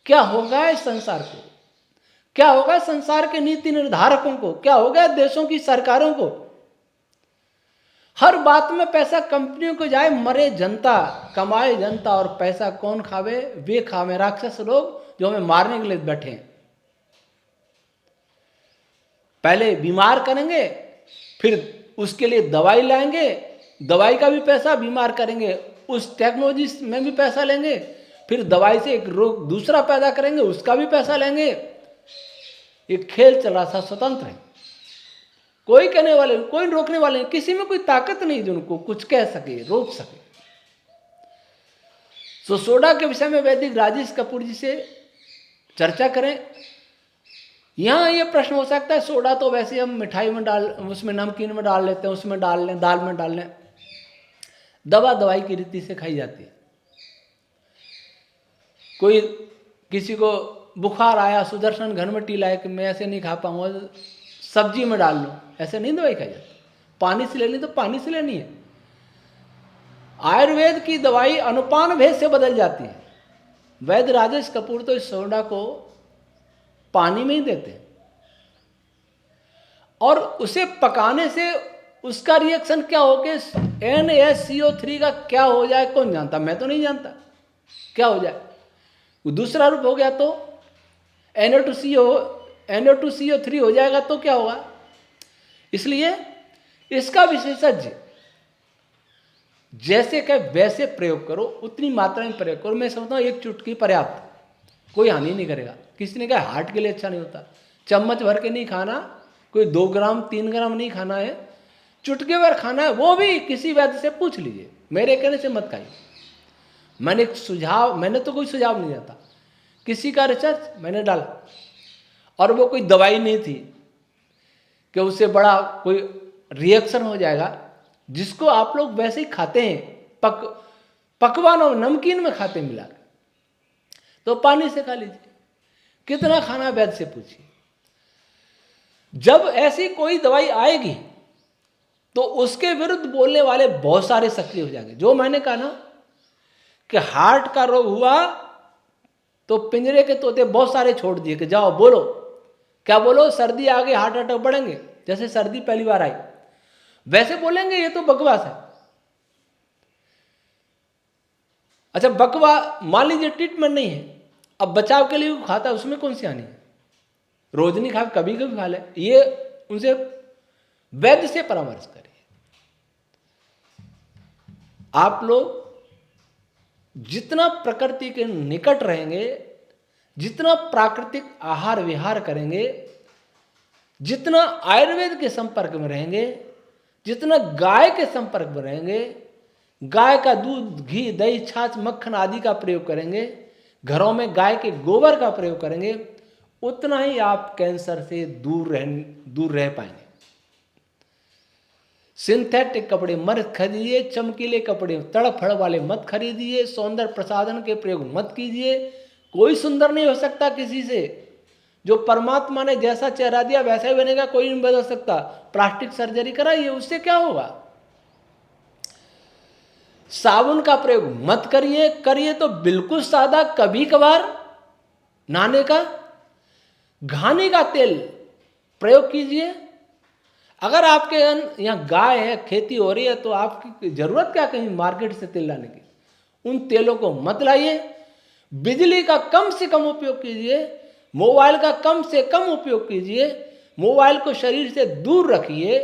क्या होगा इस संसार को? क्या होगा संसार के नीति निर्धारकों को, क्या होगा देशों की सरकारों को। हर बात में पैसा कंपनियों को जाए, मरे जनता, कमाए जनता, और पैसा कौन खावे? वे खावे राक्षस लोग जो हमें मारने के लिए बैठे हैं। पहले बीमार करेंगे, फिर उसके लिए दवाई लाएंगे, दवाई का भी पैसा, बीमार करेंगे, उस टेक्नोलॉजी में भी पैसा लेंगे, फिर दवाई से एक रोग दूसरा पैदा करेंगे, उसका भी पैसा लेंगे। एक खेल चल रहा था, स्वतंत्र है, कोई कहने वाले, कोई रोकने वाले नहीं, किसी में कोई ताकत नहीं जो उनको कुछ कह सके, रोक सके। तो सोडा के विषय में वैदिक राजेश कपूर जी से चर्चा करें। यहां ये प्रश्न हो सकता है, सोडा तो वैसे हम मिठाई में डाल, उसमें नमकीन में डाल लेते हैं, उसमें डाल लें, दाल में डाल लें, दवा दवाई की रीति से खाई जाती है। कोई किसी को बुखार आया, सुदर्शन घर में टी लाए कि मैं ऐसे नहीं खा पाऊंगा, सब्जी में डाल लो, ऐसे नहीं दवाई खाई जाती। पानी से लेनी तो पानी से लेनी है। आयुर्वेद की दवाई अनुपान भेद से बदल जाती है। वैद्य राजेश कपूर तो इस सोडा को पानी में ही देते, और उसे पकाने से उसका रिएक्शन क्या हो के NaCO3 का क्या हो जाए कौन जानता, मैं तो नहीं जानता क्या हो जाए। दूसरा रूप हो गया तो NO2CO3 हो जाएगा तो क्या होगा। इसलिए इसका विशेषज्ञ जैसे कहे वैसे प्रयोग करो, उतनी मात्रा में प्रयोग करो। मैं समझता हूँ एक चुटकी पर्याप्त, कोई हानि नहीं करेगा। किसी ने कहा हार्ट के लिए अच्छा नहीं होता, चम्मच भर के नहीं खाना, कोई 2 ग्राम 3 ग्राम नहीं खाना है, चुटके भर खाना है, वो भी किसी वैद्य से पूछ लीजिए, मेरे कहने से मत खाइए। मैंने तो कोई सुझाव नहीं देता, किसी का रिसर्च मैंने डाला, और वो कोई दवाई नहीं थी कि उससे बड़ा कोई रिएक्शन हो जाएगा। जिसको आप लोग वैसे ही खाते हैं, पकवान और नमकीन में खाते मिला, तो पानी से खा लीजिए। कितना खाना वैद्य से पूछिए। जब ऐसी कोई दवाई आएगी तो उसके विरुद्ध बोलने वाले बहुत सारे सक्रिय हो जाएंगे। जो मैंने कहा ना कि हार्ट का रोग हुआ तो पिंजरे के तोते बहुत सारे छोड़ दिए कि जाओ बोलो, क्या बोलो, सर्दी आ गई हार्ट अटैक बढ़ेंगे, जैसे सर्दी पहली बार आई वैसे बोलेंगे, ये तो बकवास है। अच्छा बकवास, मान लीजिए ट्रीटमेंट नहीं है, अब बचाव के लिए खाता है, उसमें कौन सी हानि है? रोज नहीं खा, कभी कभी खा ले, ये उनसे वैद्य से परामर्श करिए। आप लोग जितना प्रकृति के निकट रहेंगे, जितना प्राकृतिक आहार विहार करेंगे, जितना आयुर्वेद के संपर्क में रहेंगे, जितना गाय के संपर्क में रहेंगे, गाय का दूध, घी, दही, छाछ, मक्खन आदि का प्रयोग करेंगे, घरों में गाय के गोबर का प्रयोग करेंगे, उतना ही आप कैंसर से दूर रह पाएंगे। सिंथेटिक कपड़े मत खरीदिए, चमकीले कपड़े तड़फड़ वाले मत खरीदिए, सौंदर्य प्रसाधन के प्रयोग मत कीजिए। कोई सुंदर नहीं हो सकता किसी से। जो परमात्मा ने जैसा चेहरा दिया वैसा ही बनेगा, कोई नहीं बदल सकता। प्लास्टिक सर्जरी कराइए, उससे क्या होगा। साबुन का प्रयोग मत करिए तो बिल्कुल सादा, कभी कभार नहाने का। घानी का तेल प्रयोग कीजिए। अगर आपके यहाँ गाय है, खेती हो रही है, तो आपकी जरूरत क्या कहीं मार्केट से तेल लाने की। उन तेलों को मत लाइए। बिजली का कम से कम उपयोग कीजिए। मोबाइल का कम से कम उपयोग कीजिए। मोबाइल को शरीर से दूर रखिए।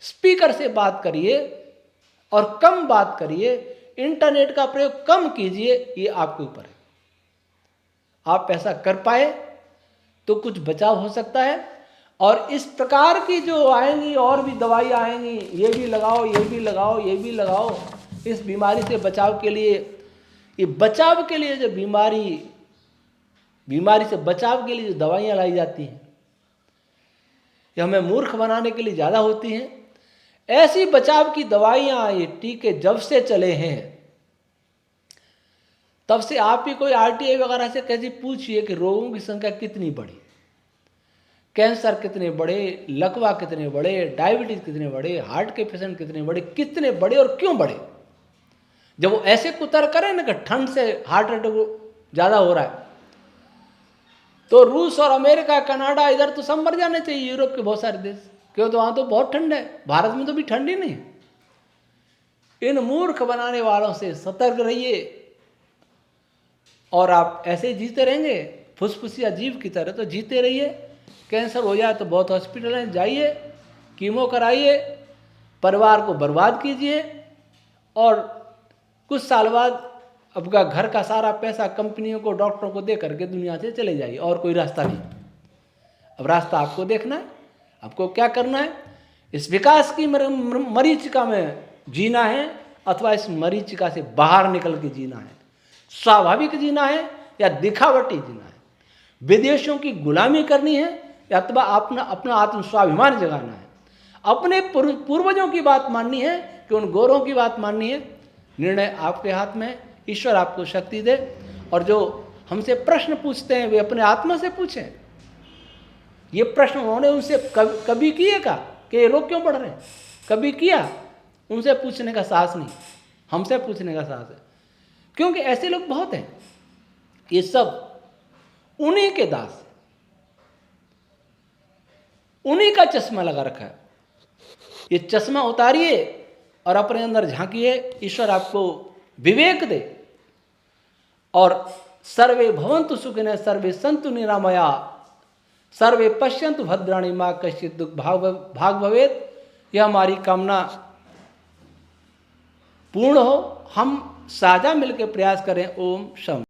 स्पीकर से बात करिए और कम बात करिए। इंटरनेट का प्रयोग कम कीजिए। ये आपके ऊपर है। आप ऐसा कर पाए तो कुछ बचाव हो सकता है। और इस प्रकार की जो आएंगी और भी दवाई आएंगी, ये भी लगाओ, ये भी लगाओ, ये भी लगाओ, इस बीमारी से बचाव के लिए। ये बचाव के लिए जो बीमारी से बचाव के लिए जो दवाइयाँ लाई जाती हैं, ये हमें मूर्ख बनाने के लिए ज़्यादा होती हैं। ऐसी बचाव की दवाइयाँ, ये टीके जब से चले हैं तब से आप ही कोई RTI वगैरह से कैसे पूछिए कि रोगों की संख्या कितनी बढ़ी, कैंसर कितने बढ़े, लकवा कितने बढ़े, डायबिटीज कितने बढ़े, हार्ट के पेशेंट कितने बढ़े और क्यों बढ़े। जब वो ऐसे कुतर करें ना कि ठंड से हार्ट अटैक ज़्यादा हो रहा है, तो रूस और अमेरिका, कनाडा, इधर तो सब मर जाने चाहिए, यूरोप के बहुत सारे देश, क्यों? तो वहां तो बहुत ठंड है, भारत में तो भी ठंडी नहीं। इन मूर्ख बनाने वालों से सतर्क रहिए, और आप ऐसे जीते रहेंगे फुसफुसिया जीव की तरह तो जीते रहिए। कैंसर हो जाए तो बहुत हॉस्पिटल हैं, जाइए, कीमो कराइए, परिवार को बर्बाद कीजिए, और कुछ साल बाद आपका घर का सारा पैसा कंपनियों को, डॉक्टरों को दे करके दुनिया से चले जाइए, और कोई रास्ता नहीं। अब रास्ता आपको देखना है, आपको क्या करना है, इस विकास की मरीचिका में जीना है, अथवा इस मरीचिका से बाहर निकल के जीना है, स्वाभाविक जीना है या दिखावटी जीना है, विदेशों की गुलामी करनी है या अथवा अपना आत्म स्वाभिमान जगाना है, अपने पूर्वजों की बात माननी है कि उन गोरों की बात माननी है। निर्णय आपके हाथ में है। ईश्वर आपको शक्ति दे। और जो हमसे प्रश्न पूछते हैं वे अपने आत्मा से पूछें। ये प्रश्न उन्होंने उनसे कभी किए का कि ये लोग क्यों पढ़ रहे हैं? कभी किया? उनसे पूछने का साहस नहीं, हमसे पूछने का साहस है, क्योंकि ऐसे लोग बहुत हैं। ये सब उन्हीं के दास, उन्हीं का चश्मा लगा रखा है। ये चश्मा उतारिए और अपने अंदर झांकिए, ईश्वर आपको विवेक दे। और सर्वे भवन्तु सुखिनः, सर्वे सन्तु निरामया, सर्वे पश्यन्तु भद्राणि, मा कश्चित् दुःख भाग भवेत्। यह हमारी कामना पूर्ण हो। हम साझा मिलकर प्रयास करें। ओम शम।